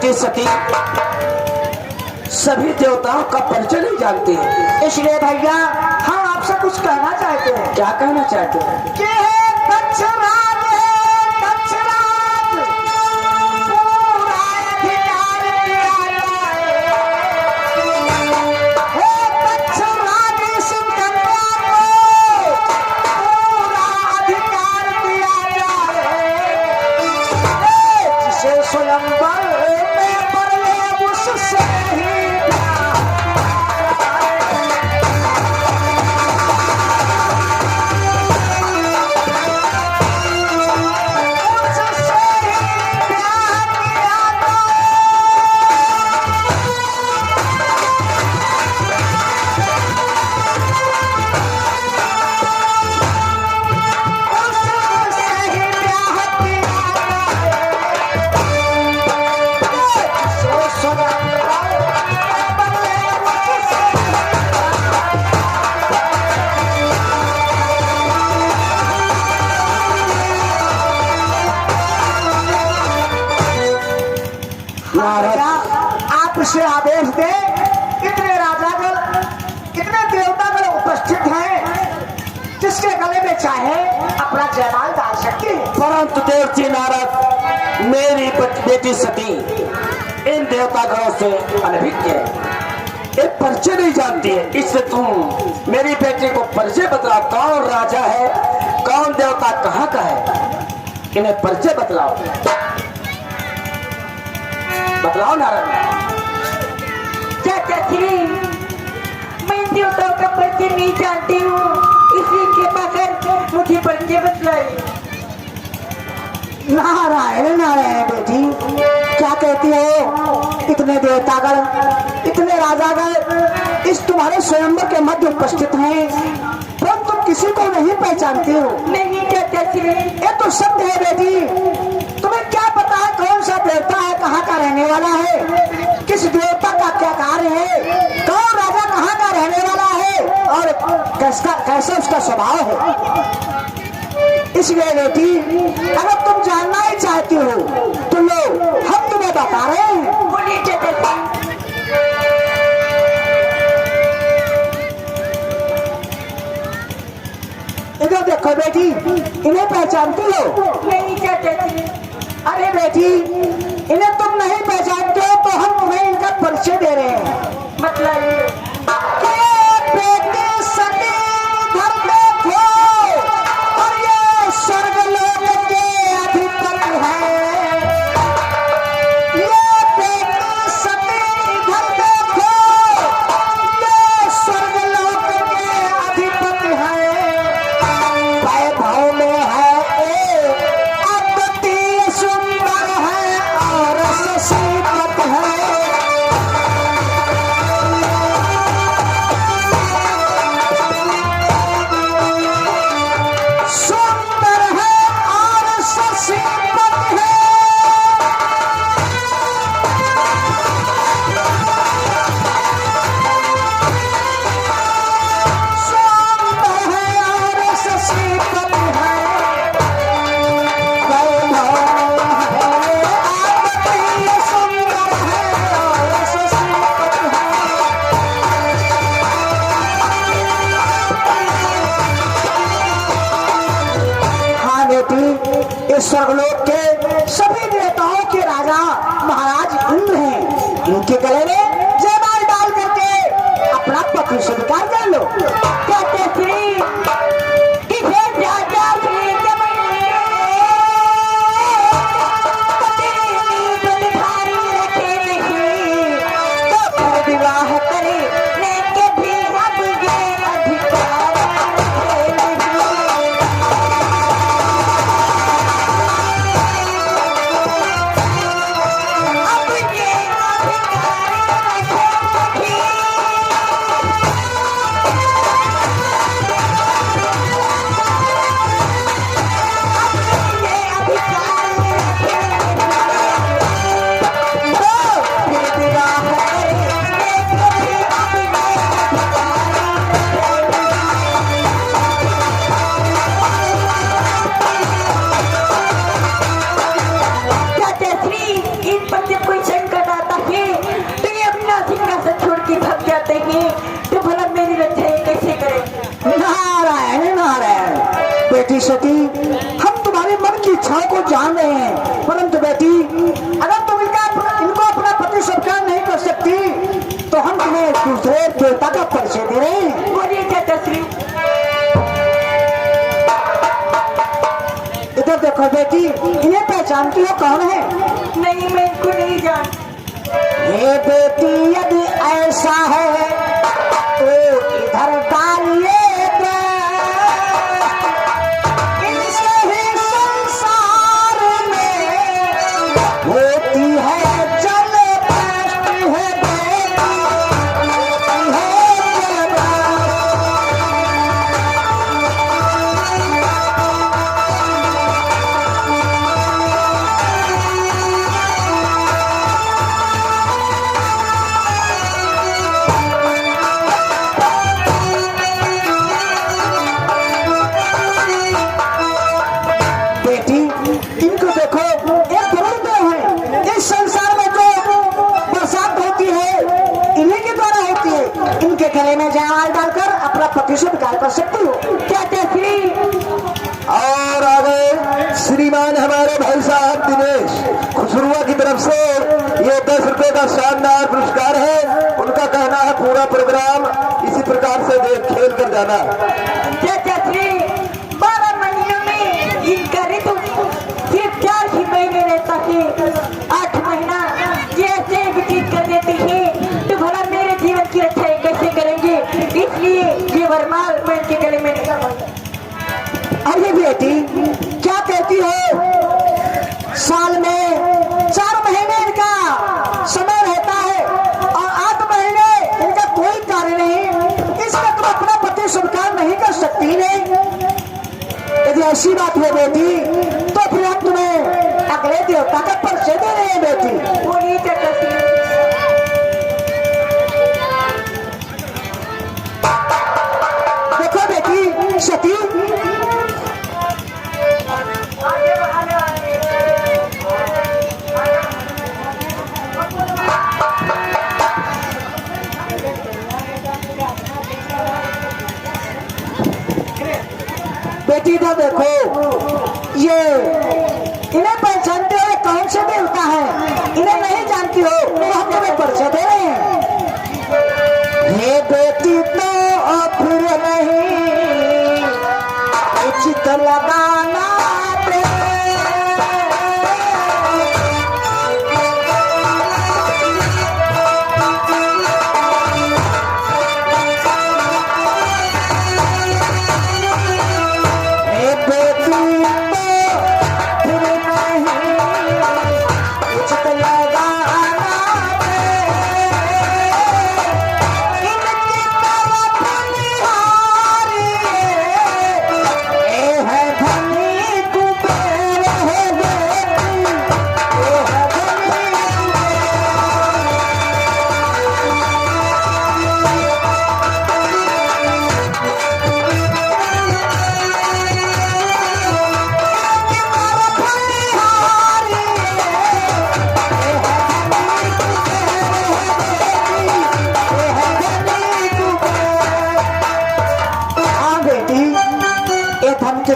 बेटी सती सभी देवताओं का परिचय नहीं जानती है। इसलिए भैया हम आपसे कुछ कहना चाहते हैं। क्या कहना चाहते हैं? कि दक्षराज है, दक्षराज पूरा अधिकार दिया जाए। हे दक्षराज इस कन्या को पूरा अधिकार दिया जाए। जिसे स्वयंवर में परले उससे ही आप इसे आदेश दे। इतने राजागण, इतने देवतागण उपस्थित हैं, जिसके गले में चाहे अपना जयमाल डाल सकते हैं। परंतु देवती नारद मेरी बेटी सती इन देवतागणों से अनभिज्ञ है, एक परिचय नहीं जानती है। इससे तुम मेरी बेटी को परिचय बतलाओ, कौन राजा है, कौन देवता कहाँ का है, इन्हें परिचय बतलाओ। बतलाओ नारद। चाचा श्री, मैं इन देवताओं का परिचय नहीं जानती हूँ, इसलिए कृपा कर मुझे परिचय बतलाइए। नारायण नारायण बेटी, क्या कहती हो? इतने देवतागण, इतने राजागण इस तुम्हारे स्वयंवर के मध्य उपस्थित हैं, परंतु तुम किसी को नहीं पहचानती हो। नहीं चाचा श्री, ये तो सत्य है बेटी। तुम्हें क्या पता है कौन सा देवता है, कहाँ का रहने वाला है, किस देवता का क्या कार्य है, कौन राजा कहाँ का रहने वाला है और कैसे उसका स्वभाव है। इसलिए बेटी, अगर तुम जानना ही चाहती हो तो लो, हम तुम्हें बता रहे हैं। बोलिए चाचा श्री। इधर देखो बेटी, इन्हें पहचानती हो? नहीं चाचा श्री। अरे बेटी, इन्हें तुम नहीं पहचानते हो तो हम तुम्हें इनका परिचय दे रहे हैं। मतलब बेटी सती धर देखो, और ये स्वर्गलोक के अधिपति है। ये बेटी सती धर देखो, ये स्वर्गलोक के अधिपति है। वैभव में है अद्वितीय, सुंदर है और शशीपत है। सुंदर है और शशीपत है। सुंदर है और शशीपत है। वैभव है अद्वितीय, सुंदर है और शशीपत है। हाँ बेटी, इस स्वर्गलोक के सभी देवताओं के राजा महाराज इंद्र हैं। इनके गले में जयमाल डाल करके अपना पति स्वीकार कर लो। चाचा श्री, किसे चाचा श्री के महीने पति भारी रखे नहीं, तो फिर विवाह करे लेके भी अब ये अधिकार रखे नहीं। अब ये अधिकार रखे नहीं। सती, हम तुम्हारे मन की इच्छाओं को जान रहे हैं, परंतु बेटी अगर तुम इनको अपना पति स्वीकार नहीं कर सकती तो हम तुम्हें दूसरे देवता का परिचय दे रहे हैं। बोलिए चाचा श्री। इधर देखो बेटी, इन्हें पहचानती हो कौन है? नहीं, मैं इनको नहीं जानती। ये बेटी यदि ऐसा है तो इधर डालिए इनसे ही संसार में होती है जल प्रश्न है बेटी, होती है जल। बेटी इनको देखो, एक तरुण है, इस संसार में जो बरसात होती है इन्हीं के द्वारा होती है। इनके गले में जयमाल डालकर अपना पति स्वीकार कर सकती हो। चाचा श्री। और आगे श्रीमान हमारे भाई साहब दिनेश खुसरुआ की तरफ से ये 10 रुपए का शानदार पुरस्कार है। उनका कहना है पूरा प्रोग्राम इसी प्रकार से देख खेल कर जाना। चाचा श्री, 12 महीनों में इनका ऋतु सिर्फ 4 ही महीने रहता है। 8 महीना जैसे व्यतीत कर देते हैं तो भला मेरे जीवन की रक्षा कैसे करेंगे? इसलिए ये वरमाल मैं इनके गले में निकाल। अरे बेटी क्या कहती हो? साल में 4 महीने इनका समय रहता है और 8 महीने इनका कोई कार्य नहीं। इसमें तुम अपना पति स्वीकार नहीं कर सकती नहीं। यदि ऐसी बात है बेटी तो फिर हम तुम्हें अगले देवता का परिचय दे रहे हैं बेटी। बोलिए चाचा श्री। देखो बेटी सती, बेटी तो देखो, ये इन्हें पहचानते हो कौन से देवता है? इन्हें नहीं जानती हो तो हम तुम्हें परिचय दे रहे हैं। ये बेटी तो फिर नहीं उचित लगाना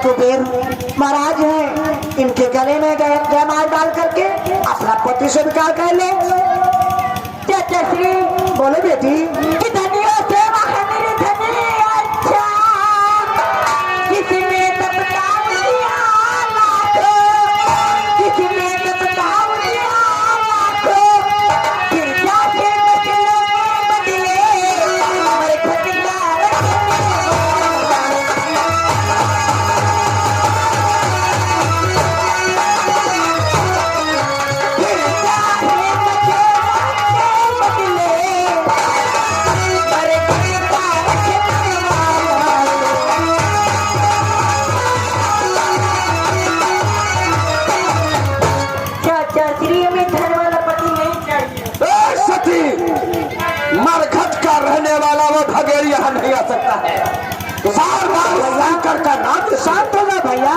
कुबेर महाराज हैं, इनके गले में जयमाल डाल करके अपना पति स्वीकार कर लो। चाचा श्री। बोलो बेटी। कि धनियों सेवा है मेरी धनी। अच्छा, किसी ने तब दाव दिया लाखों, किसी ने तब दाव दिया लाखों, फिर जाके बदले बदले हमारे खरीदार। मरघट का रहने वाला वो भगेर यहाँ नहीं आ सकता है। बार बार शंकर का नाम। शांत हो जा भैया,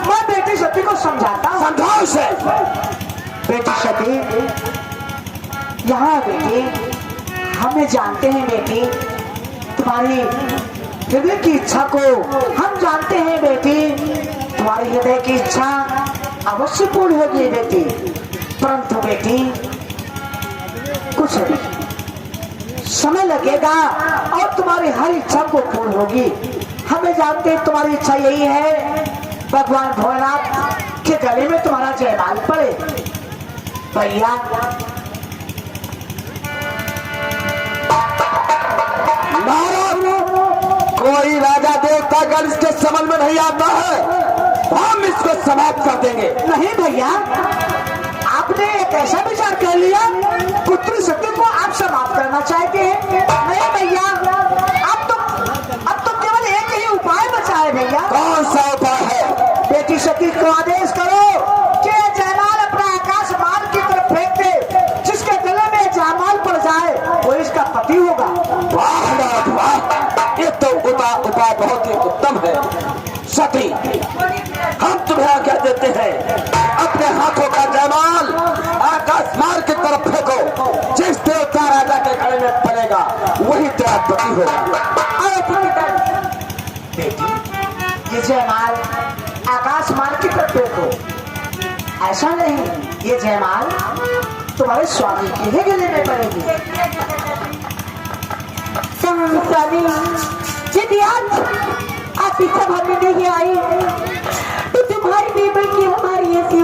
मैं बेटी सती को समझाता हूँ। समझाओ से। बेटी सती, यहाँ बेटी हमें जानते हैं बेटी, तुम्हारी हृदय की इच्छा को हम जानते हैं बेटी। तुम्हारी हृदय की इच्छा अवश्य पूर्ण होगी बेटी, परंतु बेटी कुछ समय लगेगा और तुम्हारी हर इच्छा को पूर्ण होगी। हमें जानते हैं तुम्हारी इच्छा यही है भगवान भोलेनाथ के गले में तुम्हारा जयमाल पड़े। भैया कोई राजा देवता अगर इसके समझ में नहीं आता है हम इसको समाप्त कर देंगे। नहीं भैया, आपने एक ऐसा विचार कर लिया पुत्री सती को आप समाप्त करना चाहते हैं। नहीं भैया, अब तो केवल एक ही उपाय बचा है भैया। कौन सा उपाय है? बेटी सती को आदेश करो कि जयमाल अपना आकाश मार्ग की तरफ फेंक दे, जिसके गले में जयमाल पड़ जाए वो इसका पति होगा। वाह नाथ वाह, ये तो उपाय बहुत ही उत्तम है। सती, हम तुम्हें आज्ञा देते हैं अपने हाथों का जयमाल आकाश मार्ग की तरफ फेंको, जिस देवता राजा के गले में पड़ेगा वही तेरा पति होगा। बेटी, ये जयमाल आकाश मार्ग की तरफ फेंको। ऐसा नहीं, ये जयमाल तुम्हारे स्वामी के ही गले में पड़ेगी। स्वामी यदि आज आपकी सभा में नहीं आई तो तुम्हारी बेबी की हमारी ऐसी